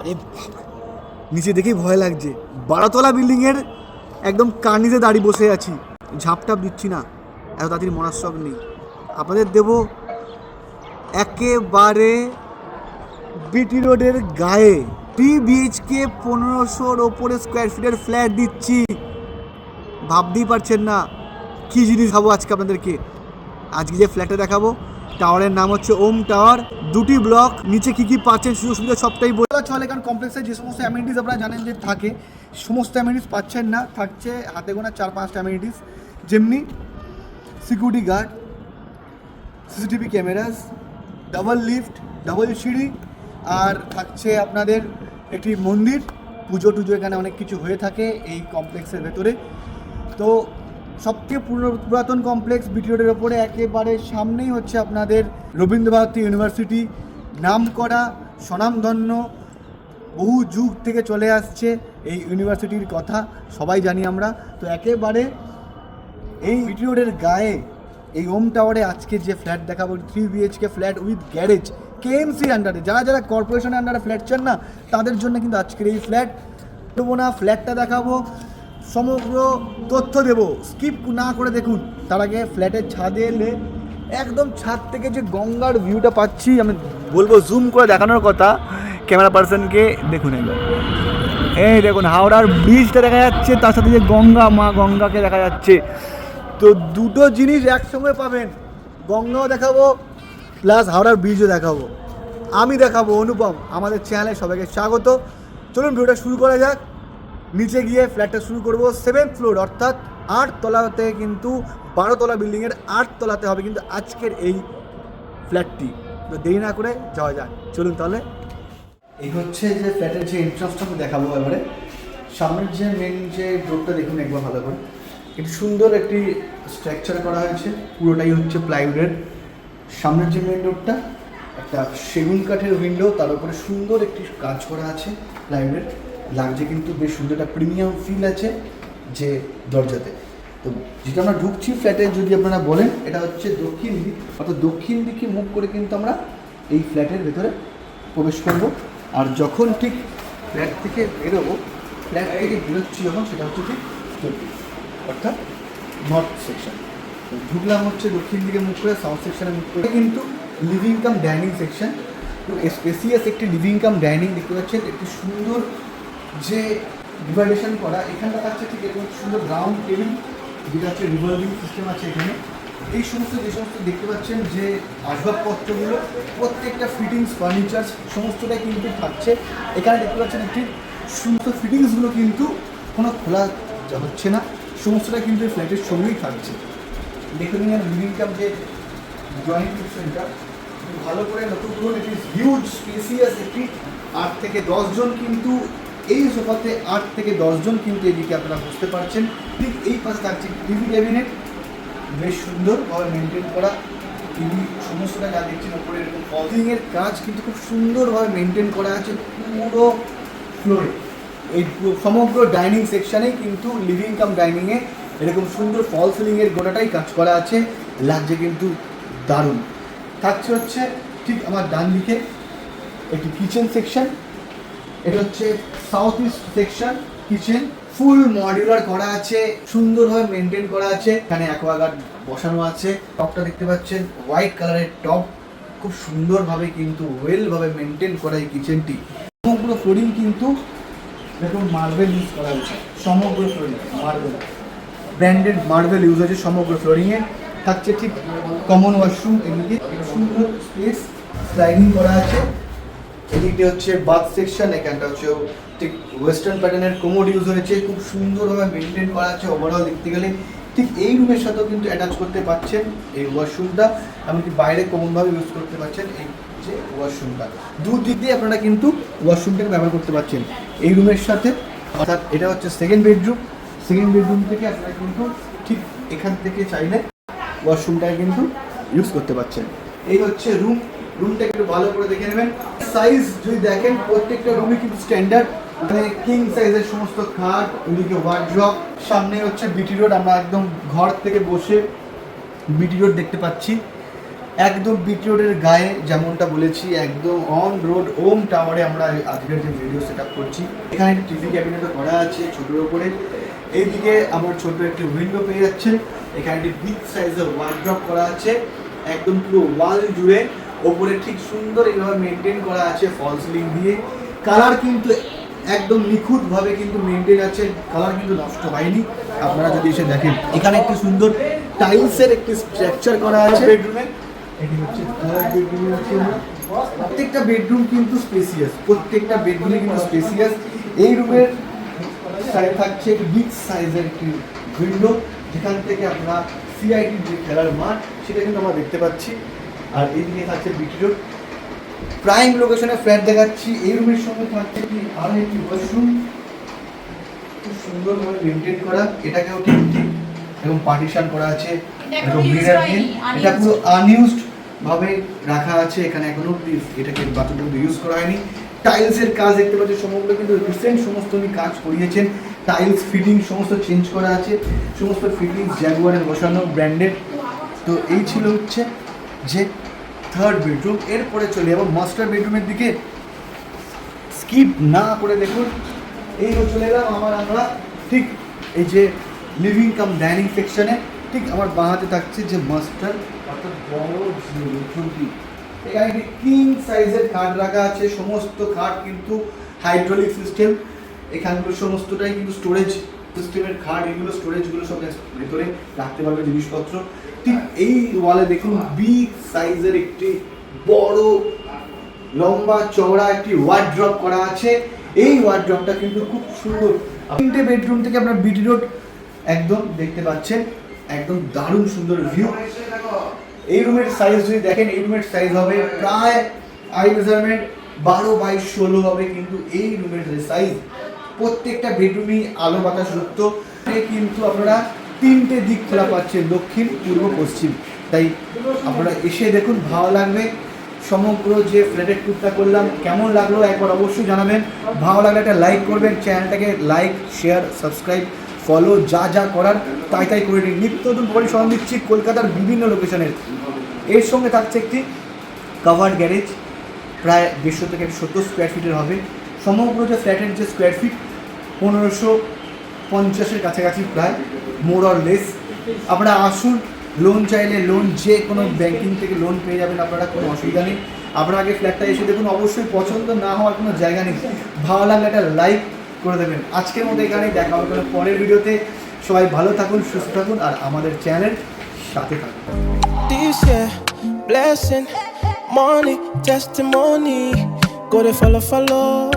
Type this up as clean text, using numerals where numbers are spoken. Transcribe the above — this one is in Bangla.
আরে নিচে দেখেই ভয় লাগছে। 12তলা বিল্ডিংয়ের একদম কার্নিসে দাঁড়িয়ে বসে আছি, ঝাপটাপ দিচ্ছি না, এত তাড়াতাড়ি মরার শখ নেই। আপনাদের দেব একেবারে বিটি রোডের গায়ে 3 BHK 1500-র ওপরে স্কোয়ার ফিটের ফ্ল্যাট দিচ্ছি। ভাবতেই পারছেন না কী জিনিস দেখাবো আজকে আপনাদেরকে। আজকে যে ফ্ল্যাটটা দেখাবো টাওয়ারের নাম হচ্ছে ওম টাওয়ার। 2টি ব্লক, নিচে কী কী পাচ্ছেন সুযোগ সুবিধা সবটাই বলা চলে, কারণ কমপ্লেক্সে যে সমস্ত অ্যামিনিটিস আপনারা জানেন যে থাকে, সমস্ত অ্যামিনিটিস পাচ্ছেন না। থাকছে হাতে গোনা 4-5টা অ্যামিনিটিস, যেমনি security guard, CCTV cameras, double lift, double সিঁড়ি, আর থাকছে আপনাদের একটি মন্দির। পুজো টুজো এখানে অনেক কিছু হয়ে থাকে এই কমপ্লেক্সের ভেতরে। তো সবথেকে পুরাতন কমপ্লেক্স বিটি রোডের ওপরে, একেবারে সামনেই হচ্ছে আপনাদের রবীন্দ্রভারতী ইউনিভার্সিটি, নাম করা স্বনামধন্য, বহু যুগ থেকে চলে আসছে এই ইউনিভার্সিটির কথা সবাই জানি আমরা। তো একেবারে এই বিটি রোডের গায়ে এই ওম টাওয়ারে আজকে যে ফ্ল্যাট দেখাবো 3 BHK ফ্ল্যাট উইথ গ্যারেজ, কেএমসির আন্ডারে। যারা যারা কর্পোরেশনের আন্ডারে ফ্ল্যাট চান না, তাদের জন্য কিন্তু আজকের এই ফ্ল্যাট। দেবো না, ফ্ল্যাটটা দেখাবো, সমগ্র তথ্য দেব, স্কিপ না করে দেখুন। তার আগে ফ্ল্যাটের ছাদে এলে একদম ছাদ থেকে যে গঙ্গার ভিউটা পাচ্ছি, আমি বলবো জুম করে দেখানোর কথা ক্যামেরা পার্সনকে। দেখুন একবার, এই দেখুন হাওড়ার ব্রিজটা দেখা যাচ্ছে, তার সাথে যে গঙ্গা, মা গঙ্গাকে দেখা যাচ্ছে। তো দুটো জিনিস একসঙ্গে পাবেন, গঙ্গাও দেখাবো প্লাস হাওড়ার ব্রিজও দেখাবো। আমি দেখাবো অনুপম। আমাদের চ্যানেলে সবাইকে স্বাগত। চলুন ভিডিওটা শুরু করা যাক। নিচে গিয়ে ফ্ল্যাটটা শুরু করব 7th ফ্লোর, অর্থাৎ 8 তলাতে, কিন্তু 12তলা বিল্ডিংয়ের 8 তলাতে হবে কিন্তু আজকের এই ফ্ল্যাটটি। তো দেরি না করে যাওয়া যাক, চলুন তাহলে। এই হচ্ছে যে ফ্ল্যাটের যে এন্ট্রান্সটা আমি দেখাবো এবারে। সামনের যে মেন যে ডোরটা দেখুন একবার ভালো করে, একটু সুন্দর একটি স্ট্রাকচার করা হয়েছে, পুরোটাই হচ্ছে প্লাইউডের। সামনের যে মেন ডোরটা একটা সেগুন কাঠের উইন্ডো, তার উপরে সুন্দর একটি কাজ করা আছে প্লাইউডের, লাগছে কিন্তু বেশ সুন্দর একটা প্রিমিয়াম ফিল আছে যে দরজাতে। তো যেটা আমরা ঢুকছি ফ্ল্যাটে, যদি আপনারা বলেন এটা হচ্ছে দক্ষিণ দিক, অর্থাৎ দক্ষিণ দিকে মুখ করে কিন্তু আমরা এই ফ্ল্যাটের ভেতরে প্রবেশ করব। আর যখন ঠিক ফ্ল্যাট থেকে বেরোবো, ফ্ল্যাট থেকে বেরোচ্ছি যখন, সেটা হচ্ছে ঠিক অর্থাৎ নর্থ সেকশন। ঢুকলাম হচ্ছে দক্ষিণ দিকে মুখ করে, সাউথ সেকশনে মুখ করে কিন্তু লিভিং কাম ডাইনিং সেকশন। তো স্পেসিয়াস একটি লিভিং কাম ডাইনিং দেখতে পাচ্ছেন, একটি সুন্দর যে ডিভাইডেশন করা। এখানটা থাকছে ঠিক এরকম সুন্দর রাউন্ড টেবিল, যেটা হচ্ছে রিভলভিং সিস্টেম আছে এখানে। এই সমস্ত যে সমস্ত দেখতে পাচ্ছেন যে আসবাবপত্রগুলো, প্রত্যেকটা ফিটিংস, ফার্নিচার সমস্তটাই কিন্তু থাকছে এখানে। দেখতে পাচ্ছেন একটি সমস্ত ফিটিংসগুলো কিন্তু কোনো খোলা হচ্ছে না, সমস্তটা কিন্তু এই ফ্ল্যাটের সঙ্গেই থাকছে। দেখে নিন লিভিং কাম যে ড্রয়িং কিচেনটা ভালো করে লক্ষ্য করুন। এটি হিউজ স্পেসিয়াস একটি 8 থেকে 10 জন কিন্তু এই সোফাতে, 8 থেকে 10 জন কিন্তু এদিকে আপনারা বুঝতে পারছেন। ঠিক এই পাশে থাকছে টিভি ক্যাবিনেট, বেশ সুন্দরভাবে মেনটেন করা টিভি, সমস্তটা যা দেখছেন ওপরে এরকম ফলসিংয়ের কাজ কিন্তু খুব সুন্দরভাবে মেনটেন করা আছে পুরো ফ্লোরে। এই সমগ্র ডাইনিং সেকশানেই কিন্তু লিভিং কাম ডাইনিংয়ে এরকম সুন্দর ফল সিলিংয়ের গোটাটাই কাজ করা আছে, লাগছে কিন্তু দারুণ। থাকছে হচ্ছে ঠিক আমার ডান দিকে একটি কিচেন সেকশন, এটা হচ্ছে সাউথ ইস্ট সেকশন কিচেন, ফুল মডিউলার করা আছে, সুন্দরভাবে মেনটেন করা আছে। এখানে অ্যাকোয়াগার্ড বসানো আছে, টপটা দেখতে পাচ্ছেন হোয়াইট কালারের টপ, খুব সুন্দরভাবে কিন্তু ওয়েলভাবে মেনটেন করা এই কিচেনটি। সমগ্র ফ্লোরিং কিন্তু দেখুন মার্বেল ইউজ করা হয়েছে, সমগ্র flooring marble, branded marble use হয়েছে সমগ্র ফ্লোরিংয়ে। থাকছে ঠিক কমন ওয়াশরুম, এদিকে সুন্দর স্পেস স্লাইডিং করা আছে। এদিকে হচ্ছে বাথ সেকশন, এখানটা হচ্ছে ঠিক ওয়েস্টার্ন প্যাটার্নের কোমোড ইউজ হয়েছে, খুব সুন্দরভাবে মেনটেন করা আছে ওভারঅল দেখতে গেলে। ঠিক এই রুমের সাথেও কিন্তু অ্যাটাচ করতে পারছেন এই ওয়াশরুমটা, এমনকি বাইরে কমনভাবে ইউজ করতে পারছেন এই যে ওয়াশরুমটা। দুদিক দিয়ে আপনারা কিন্তু ওয়াশরুমটাকে ব্যবহার করতে পারছেন এই রুমের সাথে। অর্থাৎ এটা হচ্ছে সেকেন্ড বেডরুম, সেকেন্ড বেডরুম থেকে আপনারা কিন্তু ঠিক এখান থেকে চাইলে ওয়াশরুমটাকে কিন্তু ইউজ করতে পারছেন। এই হচ্ছে রুম, রুমটা একটু ভালো করে দেখে নেবেন। সাইজ যদি দেখেন প্রত্যেকটা রুমই কিন্তু স্ট্যান্ডার্ড, এখানে কিং সাইজের সমস্ত খাট, ওইদিকে ওয়ার্ড্রপ, সামনে হচ্ছে বিটি রোড, আমরা একদম ঘর থেকে বসে বিটি রোড দেখতে পাচ্ছি। একদম বিটি রোডের গায়ে, যেমনটা বলেছি একদম অন রোড ওম টাওয়ারে আমরা আজকের যে ভিডিও সেট আপ করছি। এখানে একটি টিভি ক্যাবিনেটও করা আছে ছোটোর ওপরে। এইদিকে আমার ছোট একটি উইন্ডো পেয়ে যাচ্ছেন। এখানে একটি বিগ সাইজের ওয়ার্ড্রপ করা আছে একদম পুরো ওয়াল জুড়ে। ওপরে ঠিক সুন্দর এইভাবে মেনটেন করা আছে ফল সিলিং দিয়ে। কালার কিন্তু একদম নিখুঁতভাবে কিন্তু মেনটেন আছে, কালার কিন্তু নষ্ট হয়নি। আপনারা যদি এসে দেখেন, এখানে একটি সুন্দর টাইলসের একটি স্ট্রাকচার করা আছে বেডরুমে। এটি হচ্ছে থার্ড বেডরুমে আছি আমরা। প্রত্যেকটা বেডরুম কিন্তু স্পেসিয়াস, প্রত্যেকটা বেডরুমে কিন্তু স্পেসিয়াস। এই রুমের সাইড থাকছে বিগ সাইজের একটি উইন্ডো, যেখান থেকে আমরা সিআইটি যে খেলার মাঠ সেটা কিন্তু আমরা দেখতে পাচ্ছি। আর এইদিকে থাকছে বিটি রোড প্রাইম লোকেশনে ফ্ল্যাট দেখাচ্ছি। এই রুমের সঙ্গে থাকছে কি আরো একটি ওয়াশরুম, খুব সুন্দরভাবে মেনটেন করা। এটাকেও ঠিক ঠিক এবং পার্টিশন করা আছে এবং মিরর দিয়ে। এটা পুরো আনইউজড ভাবে রাখা আছে, এখানে এখনো এটাকে বাথরুম ইউজ করা হয়নি। টাইলসের কাজ দেখতে পাচ্ছি সমগ্র কিন্তু রিসেন্ট সমস্ত উনি কাজ করিয়েছেন। টাইলস ফিটিং সমস্ত চেঞ্জ করা আছে, সমস্ত ফিটিংস জ্যাগুয়ারের বসানো ব্র্যান্ডেড। তো এই ছিল হচ্ছে যে থার্ড বেডরুম। এরপরে চলে যাবো মাস্টার বেডরুমের দিকে। স্কিপ না করে দেখুন, এই চলে এলাম আমরা ঠিক এই যে লিভিং কাম ডাইনিং সেকশনে। ঠিক আমার বাঁ হাতে থাকছে যে মাস্টার অর্থাৎ বড় বেডরুমটি। এখানে একটি কিং সাইজের খাট রাখা আছে, সমস্ত খাট কিন্তু হাইড্রোলিক সিস্টেম। এখানগুলো সমস্তটাই কিন্তু স্টোরেজ সিস্টেমের খাট, এগুলো স্টোরেজগুলো সব ভেতরে রাখতে পারবে জিনিসপত্র। ঠিক এই ওয়ালে দেখুন বিগ সাইজের একটি বড় লম্বা চওড়া একটি ওয়ার্ড্রপ করা আছে। এই ওয়ার্ড্রপটা কিন্তু খুব সুন্দর। তিনটে বেডরুম থেকে আপনার বিটি রোড একদম দেখতে পাচ্ছেন, একদম দারুণ সুন্দর ভিউ। এই রুমের সাইজ যদি দেখেন, এই রুমের সাইজ হবে প্রায় আই মেজারমেন্ট 12x16 হবে কিন্তু এই রুমের যে সাইজ। প্রত্যেকটা বেডরুমই আলো বাতাস যুক্ত। কিন্তু আপনারা তিনটে দিক খোলা পাচ্ছেন, দক্ষিণ পূর্ব পশ্চিম। তাই আপনারা এসে দেখুন, ভালো লাগবে। সমগ্র যে ফ্ল্যাটের ট্যুরটা করলাম কেমন লাগলো একবার অবশ্যই জানাবেন। ভালো লাগলে একটা লাইক করবেন, চ্যানেলটাকে লাইক শেয়ার সাবস্ক্রাইব ফলো যা যা করার তাই তাই করে নিন। নিত্য নতুন পরিষেবা দিচ্ছি কলকাতার বিভিন্ন লোকেশনের। এর সঙ্গে থাকছে একটি কাভার্ড গ্যারেজ, প্রায় 150 থেকে 170 স্কোয়ার ফিটের হবে। সমগ্র যে ফ্ল্যাটের যে স্কোয়ার ফিট 1550-এর কাছাকাছি প্রায়, মোর অর লেস। আপনারা আসুন, লোন চাইলে লোন যে কোনো ব্যাংকিং থেকে লোন পেয়ে যাবেন আপনারা, কোনো অসুবিধা নেই। আপনারা আগে ফ্ল্যাটটা এসে দেখুন, অবশ্যই পছন্দ না হওয়ার কোনো জায়গা নেই। ভালো লাগলে একটা লাইক করে দেবেন। আজকের মতো এখানেই দেখা হবে পরের ভিডিওতে। সবাই ভালো থাকুন, সুস্থ থাকুন আর আমাদের চ্যানেল সাথে থাকুন। Blessing, money, testimony, go to follow.